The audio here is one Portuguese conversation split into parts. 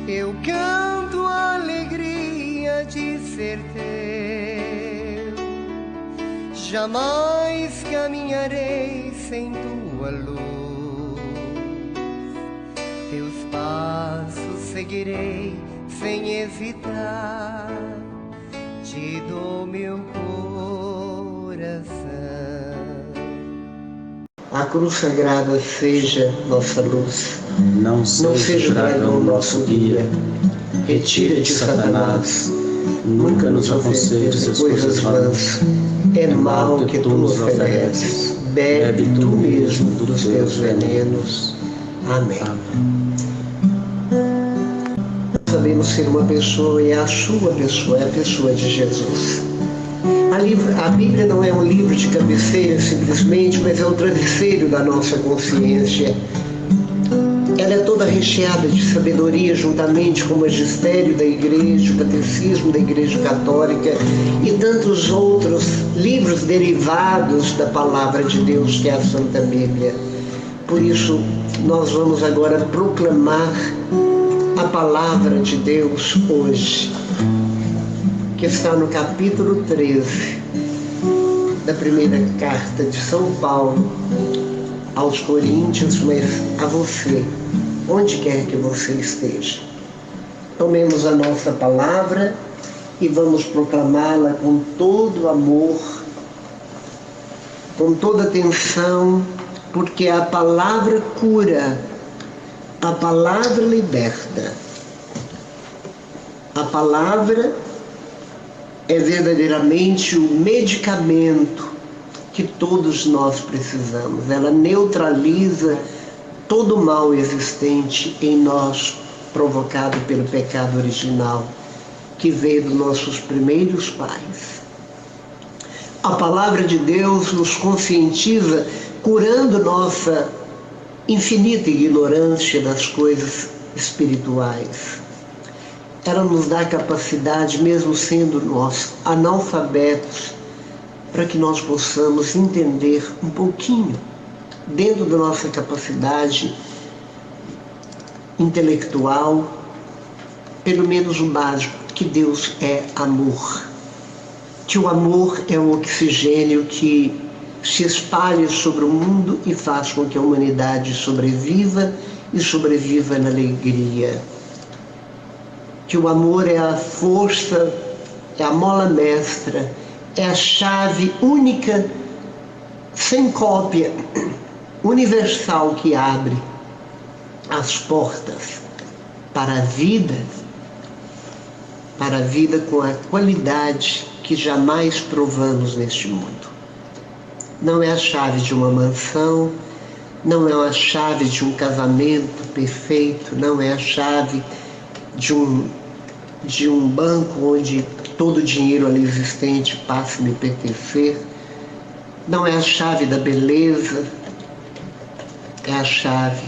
Eu canto a alegria de ser teu. Jamais caminharei sem tua luz. Teus passos seguirei sem hesitar. Te dou meu coração. A cruz sagrada seja nossa luz. Não seja o dragão nosso guia. Retira-te, Satanás. Nunca nos aconselhes as coisas vãs. É mal que tu nos ofereces. Bebe tu mesmo dos teus venenos. Amém. Sabemos ser uma pessoa e a sua pessoa é a pessoa de Jesus. A Bíblia não é um livro de cabeceira simplesmente, mas é um travesseiro da nossa consciência. Ela é toda recheada de sabedoria, juntamente com o magistério da Igreja, o catecismo da Igreja Católica e tantos outros livros derivados da Palavra de Deus, que é a Santa Bíblia. Por isso, nós vamos agora proclamar a Palavra de Deus hoje, que está no capítulo 13 da primeira carta de São Paulo aos Coríntios, mas a você, onde quer que você esteja. Tomemos a nossa palavra e vamos proclamá-la com todo amor, com toda atenção, porque a palavra cura, a palavra liberta, a palavra é verdadeiramente o medicamento que todos nós precisamos. Ela neutraliza todo o mal existente em nós, provocado pelo pecado original, que veio dos nossos primeiros pais. A palavra de Deus nos conscientiza, curando nossa infinita ignorância das coisas espirituais. Ela nos dá capacidade, mesmo sendo nós analfabetos, para que nós possamos entender um pouquinho, dentro da nossa capacidade intelectual, pelo menos o básico, que Deus é amor. Que o amor é um oxigênio que se espalha sobre o mundo e faz com que a humanidade sobreviva e sobreviva na alegria. Que o amor é a força, é a mola mestra, é a chave única, sem cópia, universal, que abre as portas para a vida com a qualidade que jamais provamos neste mundo. Não é a chave de uma mansão, não é a chave de um casamento perfeito, não é a chave de um banco onde todo o dinheiro ali existente passa a me pertencer. Não é a chave da beleza, é a chave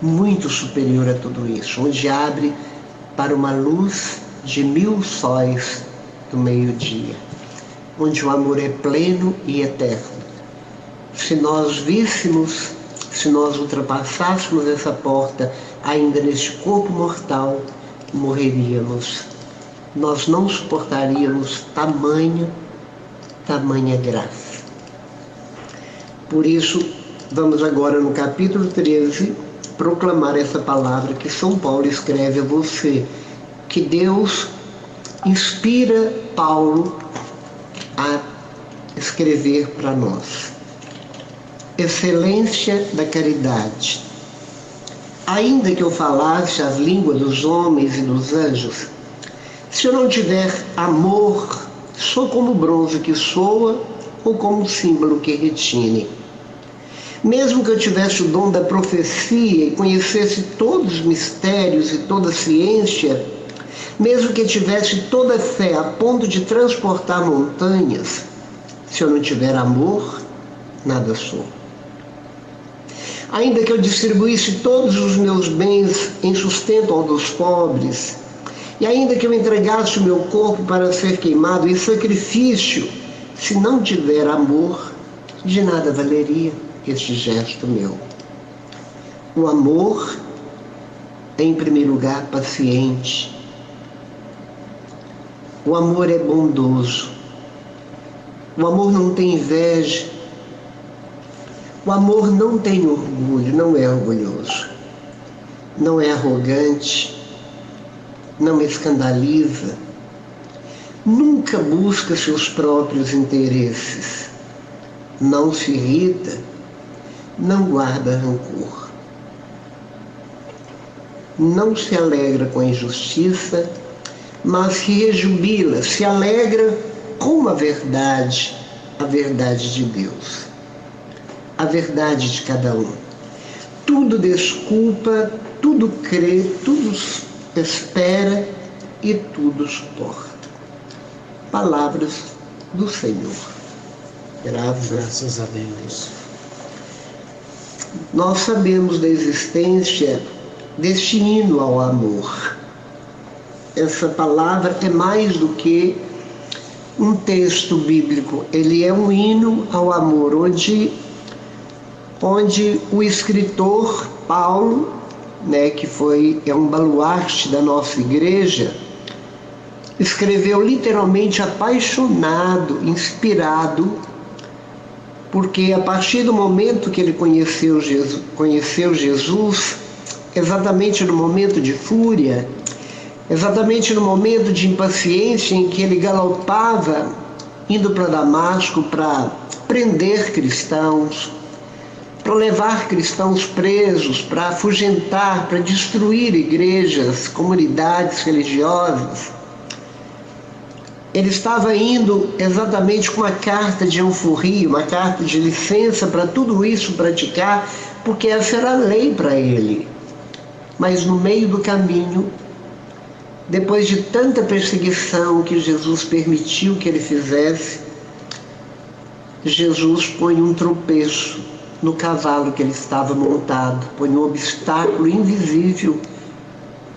muito superior a tudo isso, onde abre para uma luz de 1000 sóis do meio-dia, onde o amor é pleno e eterno. Se nós víssemos, se nós ultrapassássemos essa porta ainda neste corpo mortal, morreríamos. Nós não suportaríamos tamanha graça. Por isso, vamos agora no capítulo 13 proclamar essa palavra que São Paulo escreve a você, que Deus inspira Paulo a escrever para nós. Excelência da caridade. Ainda que eu falasse as línguas dos homens e dos anjos, se eu não tiver amor, sou como bronze que soa ou como símbolo que retine. Mesmo que eu tivesse o dom da profecia e conhecesse todos os mistérios e toda a ciência, mesmo que eu tivesse toda a fé a ponto de transportar montanhas, se eu não tiver amor, nada sou. Ainda que eu distribuísse todos os meus bens em sustento aos dos pobres, e ainda que eu entregasse o meu corpo para ser queimado em sacrifício, se não tiver amor, de nada valeria este gesto meu. O amor é, em primeiro lugar, paciente. O amor é bondoso. O amor não tem inveja. O amor não tem orgulho, não é orgulhoso. Não é arrogante. Não escandaliza. Nunca busca seus próprios interesses. Não se irrita. Não guarda rancor. Não se alegra com a injustiça, mas se rejubila, se alegra com a verdade de Deus, a verdade de cada um. Tudo desculpa, tudo crê, tudo espera e tudo suporta. Palavras do Senhor. Graças a Deus. Nós sabemos da existência deste hino ao amor. Essa palavra é mais do que um texto bíblico. Ele é um hino ao amor, onde o escritor Paulo, que é um baluarte da nossa igreja, escreveu literalmente apaixonado, inspirado, porque a partir do momento que ele conheceu Jesus, exatamente no momento de fúria, exatamente no momento de impaciência em que ele galopava, indo para Damasco para prender cristãos, para levar cristãos presos, para afugentar, para destruir igrejas, comunidades religiosas. Ele estava indo exatamente com uma carta de alforria, uma carta de licença para tudo isso praticar, porque essa era a lei para ele. Mas no meio do caminho, depois de tanta perseguição que Jesus permitiu que ele fizesse, Jesus põe um tropeço no cavalo que ele estava montado, põe um obstáculo invisível,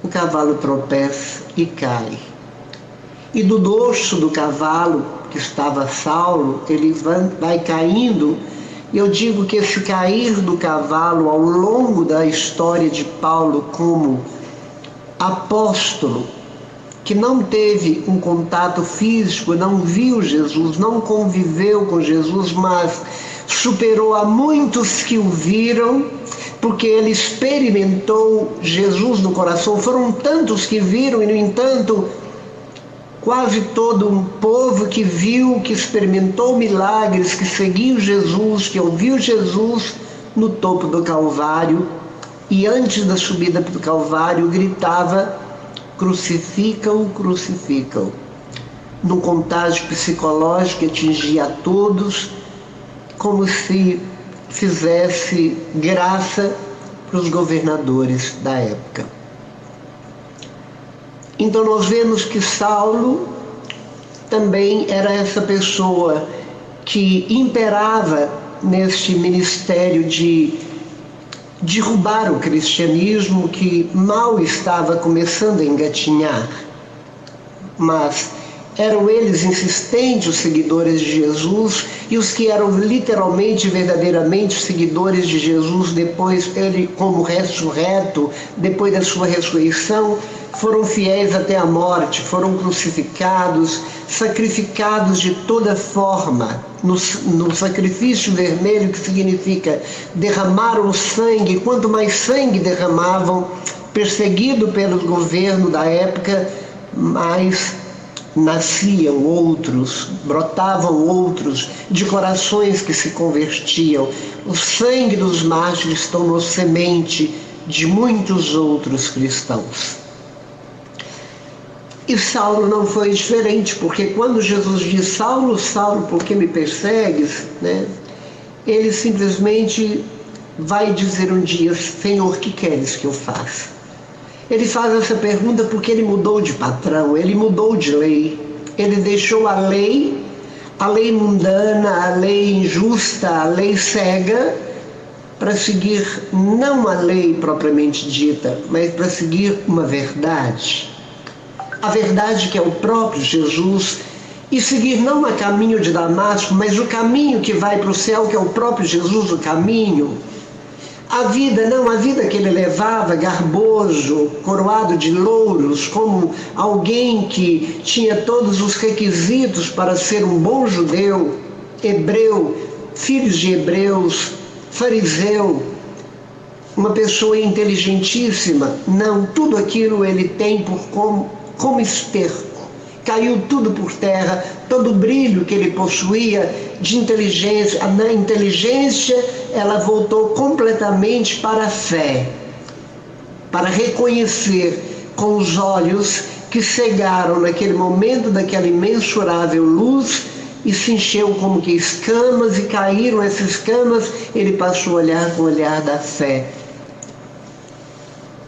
o cavalo tropeça e cai. E do dorso do cavalo, que estava Saulo, ele vai caindo. E eu digo que esse cair do cavalo ao longo da história de Paulo como apóstolo, que não teve um contato físico, não viu Jesus, não conviveu com Jesus, mas superou a muitos que o viram, porque ele experimentou Jesus no coração. Foram tantos que viram e, no entanto, quase todo um povo que viu, que experimentou milagres, que seguiu Jesus, que ouviu Jesus no topo do Calvário, e antes da subida do Calvário gritava: crucificam, crucificam. Num contágio psicológico que atingia a todos, como se fizesse graça para os governadores da época. Então nós vemos que Saulo também era essa pessoa que imperava neste ministério de derrubar o cristianismo, que mal estava começando a engatinhar. Mas eram eles insistentes, os seguidores de Jesus, e os que eram literalmente, verdadeiramente seguidores de Jesus, depois ele como ressurreto, depois da sua ressurreição, foram fiéis até a morte, foram crucificados, sacrificados de toda forma, no sacrifício vermelho, que significa derramaram o sangue. Quanto mais sangue derramavam, perseguido pelo governo da época, mais nasciam outros, brotavam outros, de corações que se convertiam. O sangue dos mártires tornou semente de muitos outros cristãos. E Saulo não foi diferente, porque quando Jesus diz: Saulo, Saulo, por que me persegues? Ele simplesmente vai dizer um dia: Senhor, que queres que eu faça? Ele faz essa pergunta porque ele mudou de patrão, ele mudou de lei. Ele deixou a lei mundana, a lei injusta, a lei cega, para seguir não a lei propriamente dita, mas para seguir uma verdade. A verdade que é o próprio Jesus, e seguir não a caminho de Damasco, mas o caminho que vai para o céu, que é o próprio Jesus, o caminho. A vida que ele levava, garboso, coroado de louros, como alguém que tinha todos os requisitos para ser um bom judeu, hebreu, filhos de hebreus, fariseu, uma pessoa inteligentíssima. Não, tudo aquilo ele tem como esterco. Caiu tudo por terra, todo o brilho que ele possuía de inteligência. Na inteligência, ela voltou completamente para a fé, para reconhecer com os olhos que cegaram naquele momento daquela imensurável luz e se encheu como que escamas, e caíram essas escamas. Ele passou a olhar com o olhar da fé.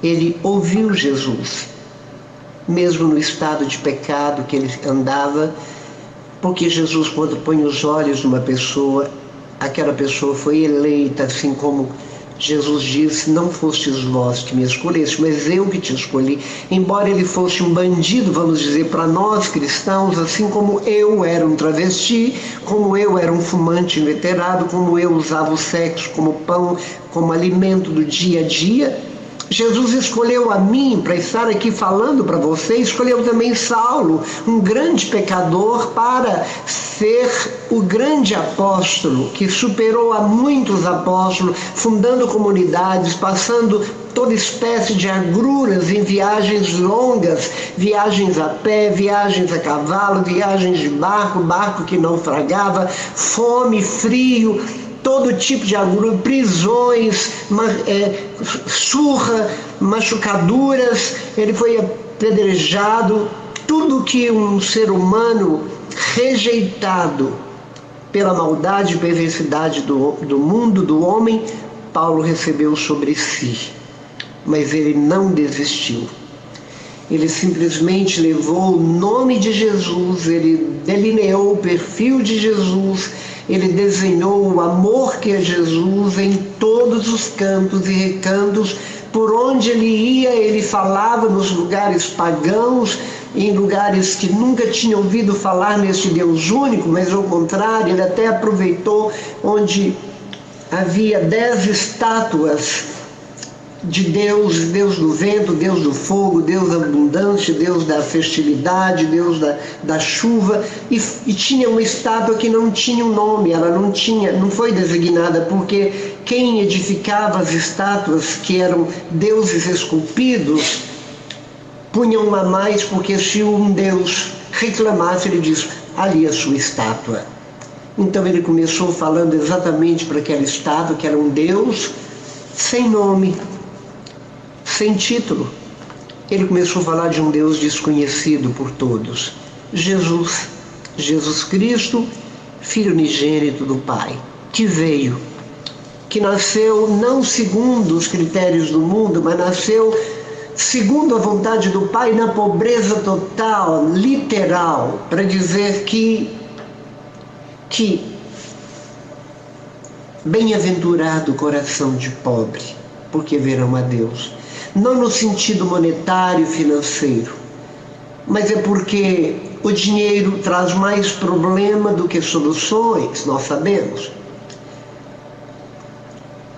Ele ouviu Jesus, mesmo no estado de pecado que ele andava, porque Jesus, quando põe os olhos numa pessoa, aquela pessoa foi eleita, assim como Jesus disse: não fostes vós que me escolheste, mas eu que te escolhi. Embora ele fosse um bandido, vamos dizer, para nós cristãos, assim como eu era um travesti, como eu era um fumante inveterado, como eu usava o sexo como pão, como alimento do dia a dia, Jesus escolheu a mim para estar aqui falando para vocês. Escolheu também Saulo, um grande pecador, para ser o grande apóstolo que superou a muitos apóstolos, fundando comunidades, passando toda espécie de agruras em viagens longas, viagens a pé, viagens a cavalo, viagens de barco que naufragava, fome, frio, todo tipo de agulha, prisões, surra, machucaduras. Ele foi apedrejado. Tudo que um ser humano rejeitado pela maldade e perversidade do mundo, do homem, Paulo recebeu sobre si. Mas ele não desistiu. Ele simplesmente levou o nome de Jesus, ele delineou o perfil de Jesus, ele desenhou o amor que é Jesus em todos os cantos e recantos. Por onde ele ia, ele falava nos lugares pagãos, em lugares que nunca tinham ouvido falar nesse Deus único, mas ao contrário, ele até aproveitou onde havia 10 estátuas de Deus, Deus do vento, Deus do fogo, Deus da abundância, Deus da fertilidade, Deus da chuva, e tinha uma estátua que não tinha um nome, ela não foi designada, porque quem edificava as estátuas, que eram deuses esculpidos, punham uma a mais, porque se um Deus reclamasse, ele diz: ali a sua estátua. Então ele começou falando exatamente para aquela estátua, que era um Deus sem nome, sem título. Ele começou a falar de um Deus desconhecido por todos. Jesus Cristo, Filho unigênito do Pai, que veio, que nasceu não segundo os critérios do mundo, mas nasceu segundo a vontade do Pai, na pobreza total, literal, para dizer que bem-aventurado o coração de pobre, porque verão a Deus. Não no sentido monetário, financeiro, mas é porque o dinheiro traz mais problema do que soluções, nós sabemos.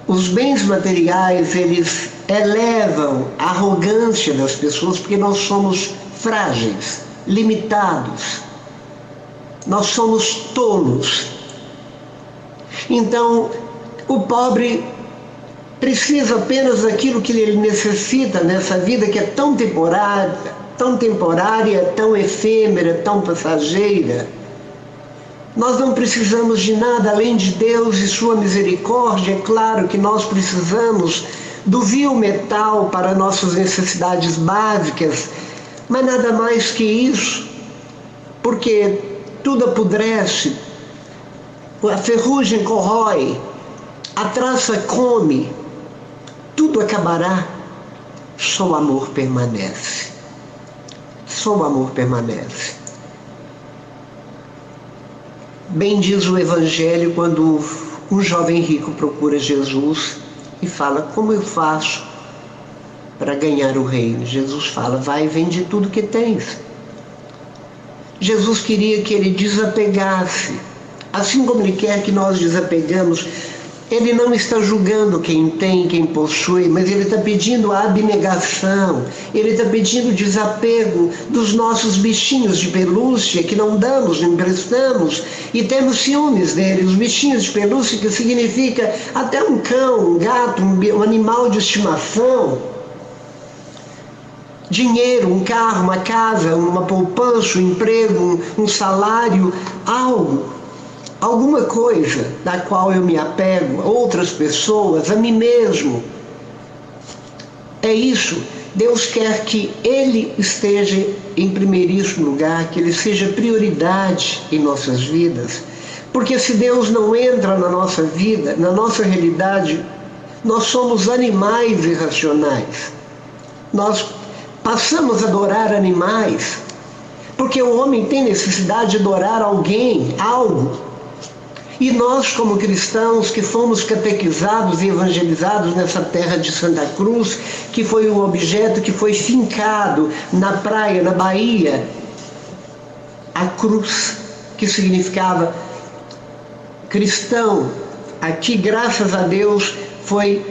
Os bens materiais, eles elevam a arrogância das pessoas, porque nós somos frágeis, limitados, nós somos tolos. Então, o pobre precisa apenas daquilo que ele necessita nessa vida, que é tão temporária, tão efêmera, tão passageira. Nós não precisamos de nada além de Deus e sua misericórdia. É claro que nós precisamos do vil metal para nossas necessidades básicas, mas nada mais que isso, porque tudo apodrece, a ferrugem corrói, a traça come, tudo acabará, só o amor permanece. Só o amor permanece. Bem diz o Evangelho quando um jovem rico procura Jesus e fala: como eu faço para ganhar o reino? Jesus fala: vai e vende tudo que tens. Jesus queria que ele desapegasse, assim como ele quer que nós desapegamos Ele não está julgando quem tem, quem possui, mas ele está pedindo a abnegação, ele está pedindo o desapego dos nossos bichinhos de pelúcia que não damos, não emprestamos e temos ciúmes deles. Os bichinhos de pelúcia, que significa até um cão, um gato, um animal de estimação. Dinheiro, um carro, uma casa, uma poupança, um emprego, um salário, alguma coisa da qual eu me apego, outras pessoas, a mim mesmo. É isso. Deus quer que Ele esteja em primeiríssimo lugar, que Ele seja prioridade em nossas vidas. Porque se Deus não entra na nossa vida, na nossa realidade, nós somos animais irracionais. Nós passamos a adorar animais, porque o homem tem necessidade de adorar alguém, algo. E nós, como cristãos, que fomos catequizados e evangelizados nessa terra de Santa Cruz, que foi um objeto que foi fincado na praia, na Bahia, a cruz, que significava cristão, aqui, graças a Deus, foi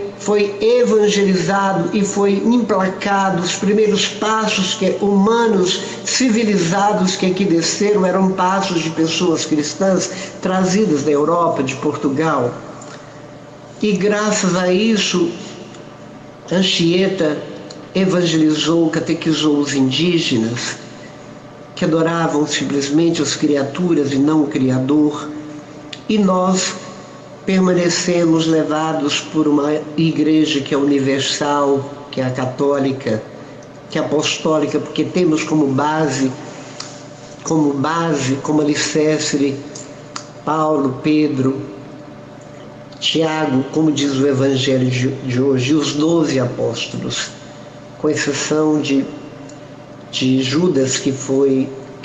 evangelizado e foi emplacado. Os primeiros passos humanos civilizados que aqui desceram eram passos de pessoas cristãs trazidas da Europa, de Portugal. E graças a isso, Anchieta evangelizou, catequizou os indígenas, que adoravam simplesmente as criaturas e não o Criador. E nós permanecemos levados por uma igreja que é universal, que é a católica, que é apostólica, porque temos como base, como alicerce, Paulo, Pedro, Tiago, como diz o Evangelho de hoje, e os 12 apóstolos, com exceção de Judas, que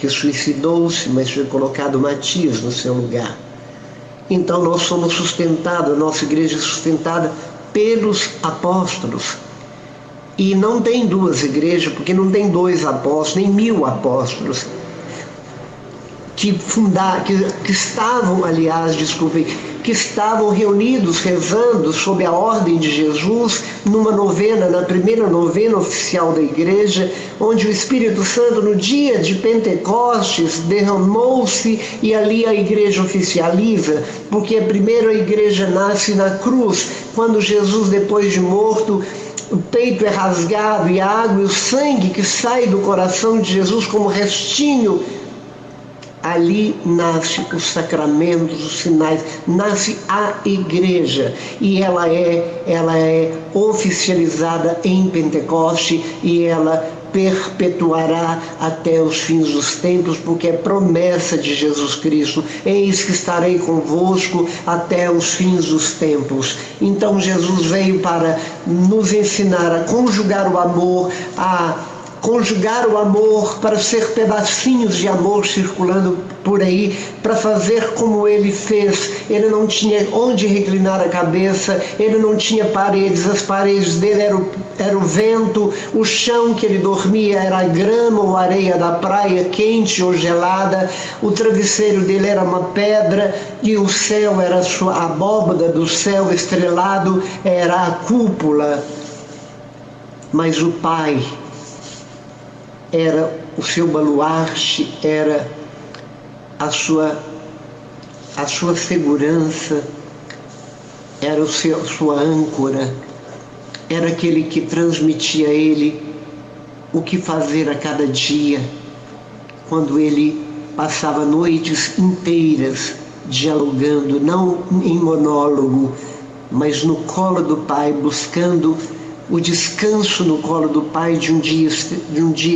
suicidou-se, mas foi colocado Matias no seu lugar. Então nós somos sustentados, a nossa igreja é sustentada pelos apóstolos. E não tem duas igrejas, porque não tem 2 apóstolos, nem 1000 apóstolos, que estavam reunidos rezando sob a ordem de Jesus numa novena, na primeira novena oficial da igreja, onde o Espírito Santo no dia de Pentecostes derramou-se e ali a igreja oficializa, porque primeiro a igreja nasce na cruz, quando Jesus, depois de morto, o peito é rasgado e a água e o sangue que sai do coração de Jesus como restinho, ali nasce os sacramentos, os sinais, nasce a igreja, e ela é oficializada em Pentecoste, e ela perpetuará até os fins dos tempos, porque é promessa de Jesus Cristo: eis que estarei convosco até os fins dos tempos. Então Jesus veio para nos ensinar a conjugar o amor, para ser pedacinhos de amor circulando por aí, para fazer como ele fez. Ele não tinha onde reclinar a cabeça, ele não tinha paredes, as paredes dele era o vento, o chão que ele dormia era a grama ou areia da praia, quente ou gelada, o travesseiro dele era uma pedra, e o céu era a abóbada do céu estrelado, era a cúpula. Mas o Pai era o seu baluarte, era a sua segurança, era sua âncora, era aquele que transmitia a ele o que fazer a cada dia, quando ele passava noites inteiras dialogando, não em monólogo, mas no colo do Pai, buscando o descanso no colo do Pai de um dia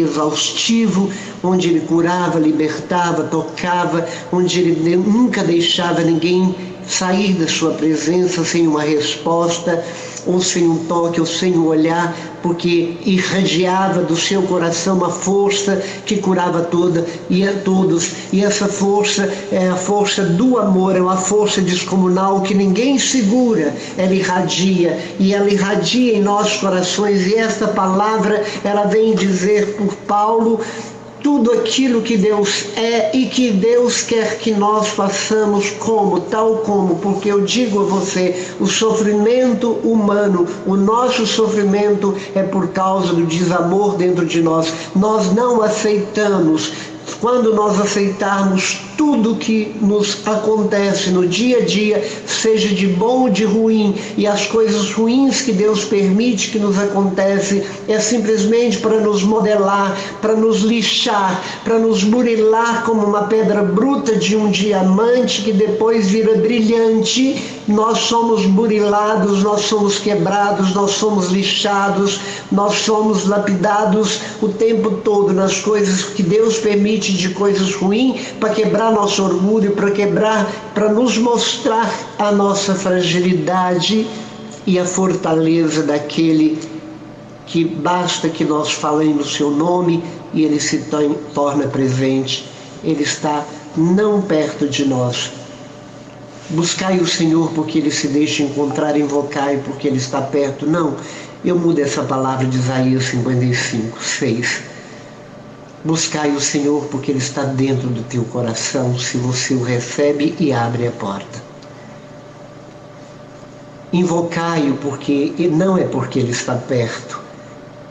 exaustivo, onde ele curava, libertava, tocava, onde ele nunca deixava ninguém sair da sua presença sem uma resposta, ou sem um toque, ou sem um olhar, porque irradiava do seu coração uma força que curava todos, e essa força é a força do amor, é uma força descomunal que ninguém segura, ela irradia em nossos corações, e esta palavra, ela vem dizer por Paulo tudo aquilo que Deus é e que Deus quer que nós façamos tal como, porque eu digo a você, o sofrimento humano, o nosso sofrimento é por causa do desamor dentro de nós. Nós não aceitamos. Quando nós aceitarmos tudo que nos acontece no dia a dia, seja de bom ou de ruim, e as coisas ruins que Deus permite que nos acontecem, é simplesmente para nos modelar, para nos lixar, para nos burilar como uma pedra bruta de um diamante que depois vira brilhante. Nós somos burilados, nós somos quebrados, nós somos lixados, nós somos lapidados o tempo todo nas coisas que Deus permite de coisas ruins, para quebrar nosso orgulho, para nos mostrar a nossa fragilidade e a fortaleza daquele que basta que nós falemos o seu nome e ele se torna presente. Ele está não perto de nós. Buscai o Senhor porque Ele se deixa encontrar, invocai porque Ele está perto. Não, eu mudo essa palavra de Isaías 55:6. Buscai o Senhor porque Ele está dentro do teu coração, se você o recebe e abre a porta. Invocai-o porque não é porque Ele está perto,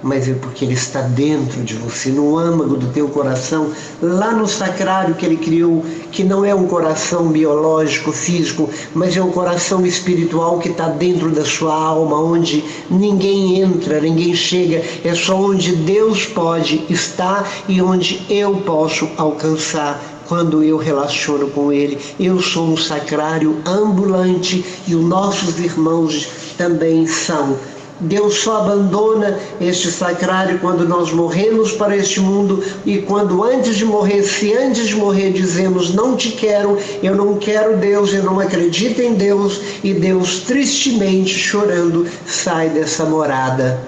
mas é porque Ele está dentro de você, no âmago do teu coração, lá no sacrário que Ele criou, que não é um coração biológico, físico, mas é um coração espiritual que está dentro da sua alma, onde ninguém entra, ninguém chega, é só onde Deus pode estar e onde eu posso alcançar quando eu relaciono com Ele. Eu sou um sacrário ambulante e os nossos irmãos também são. Deus só abandona este sacrário quando nós morremos para este mundo e quando antes de morrer, se antes de morrer dizemos não te quero, eu não quero Deus, eu não acredito em Deus, e Deus tristemente chorando sai dessa morada.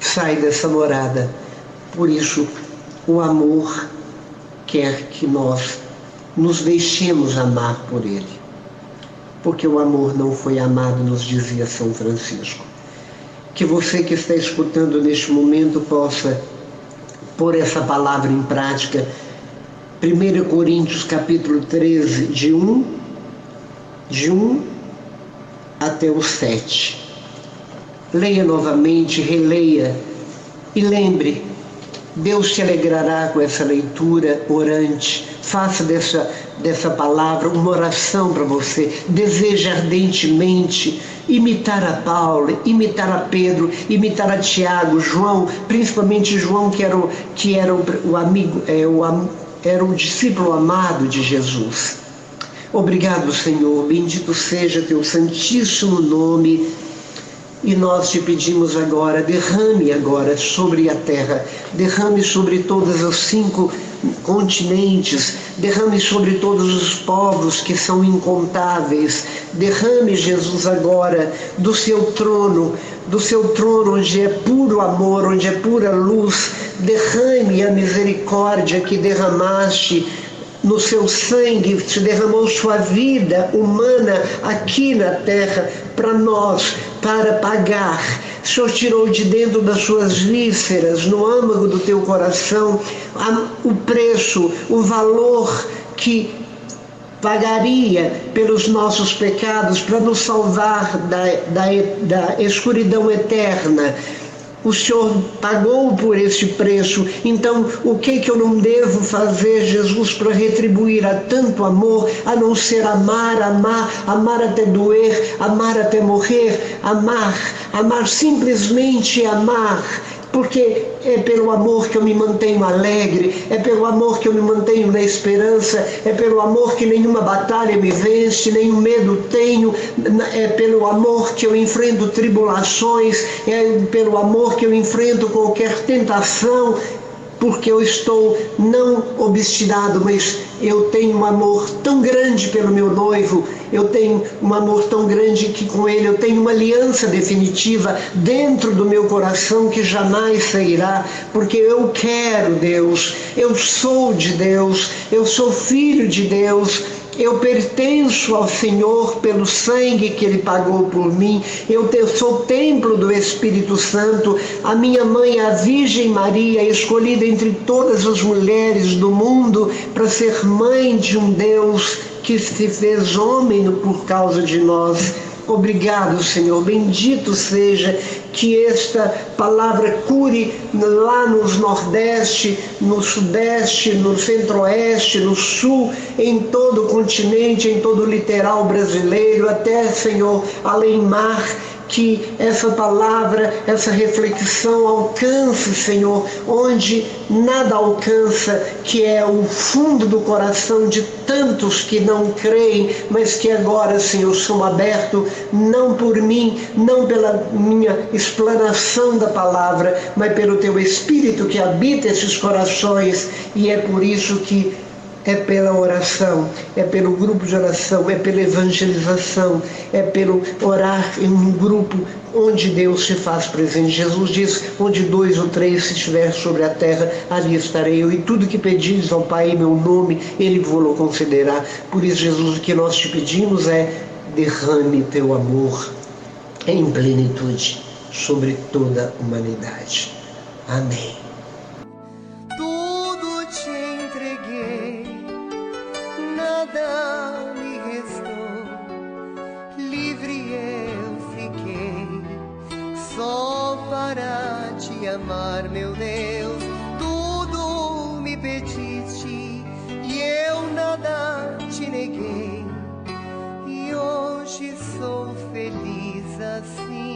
Sai dessa morada. Por isso o amor quer que nós nos deixemos amar por Ele. Porque o amor não foi amado, nos dizia São Francisco. Que você que está escutando neste momento possa pôr essa palavra em prática. 1 Coríntios capítulo 13, de 1 até o 7. Leia novamente, releia e lembre, Deus te alegrará com essa leitura orante. Faça dessa palavra uma oração para você. Deseja ardentemente imitar a Paulo, imitar a Pedro, imitar a Tiago, João, principalmente João, que era o amigo, era o discípulo amado de Jesus. Obrigado, Senhor. Bendito seja teu santíssimo nome. E nós te pedimos agora, derrame agora sobre a terra, derrame sobre todas as 5 continentes, derrame sobre todos os povos que são incontáveis, derrame, Jesus, agora do seu trono onde é puro amor, onde é pura luz, derrame a misericórdia que derramaste no seu sangue, te derramou sua vida humana aqui na terra para nós, para pagar. O Senhor tirou de dentro das suas vísceras, no âmago do teu coração, o preço, o valor que pagaria pelos nossos pecados para nos salvar da escuridão eterna. O Senhor pagou por esse preço, então o que eu não devo fazer, Jesus, para retribuir a tanto amor, a não ser amar até doer, amar até morrer, amar simplesmente amar, porque é pelo amor que eu me mantenho alegre, é pelo amor que eu me mantenho na esperança, é pelo amor que nenhuma batalha me vence, nenhum medo tenho, é pelo amor que eu enfrento tribulações, é pelo amor que eu enfrento qualquer tentação, porque eu estou não obstinado, mas eu tenho um amor tão grande pelo meu noivo, eu tenho um amor tão grande que com ele eu tenho uma aliança definitiva dentro do meu coração que jamais sairá, porque eu quero Deus, eu sou de Deus, eu sou filho de Deus, Eu pertenço ao Senhor pelo sangue que Ele pagou por mim. Eu sou templo do Espírito Santo. A minha mãe é a Virgem Maria, escolhida entre todas as mulheres do mundo para ser mãe de um Deus que se fez homem por causa de nós. Obrigado, Senhor. Bendito seja que esta palavra cure lá no Nordeste, no Sudeste, no Centro-Oeste, no Sul, em todo o continente, em todo o litoral brasileiro, até, Senhor, além mar. Que essa palavra, essa reflexão alcance, Senhor, onde nada alcança, que é o fundo do coração de tantos que não creem, mas que agora, Senhor, são abertos, não por mim, não pela minha explanação da palavra, mas pelo Teu Espírito que habita esses corações, e é por isso que é pela oração, é pelo grupo de oração, é pela evangelização, é pelo orar em um grupo onde Deus se faz presente. Jesus diz, onde 2 ou 3 se estiver sobre a terra, ali estarei eu. E tudo que pedires ao Pai em meu nome, Ele vou-lo concederá. Por isso, Jesus, o que nós te pedimos é, derrame teu amor em plenitude sobre toda a humanidade. Amém. Nada me restou, livre eu fiquei, só para te amar, meu Deus. Tudo me pediste e eu nada te neguei, e hoje sou feliz assim.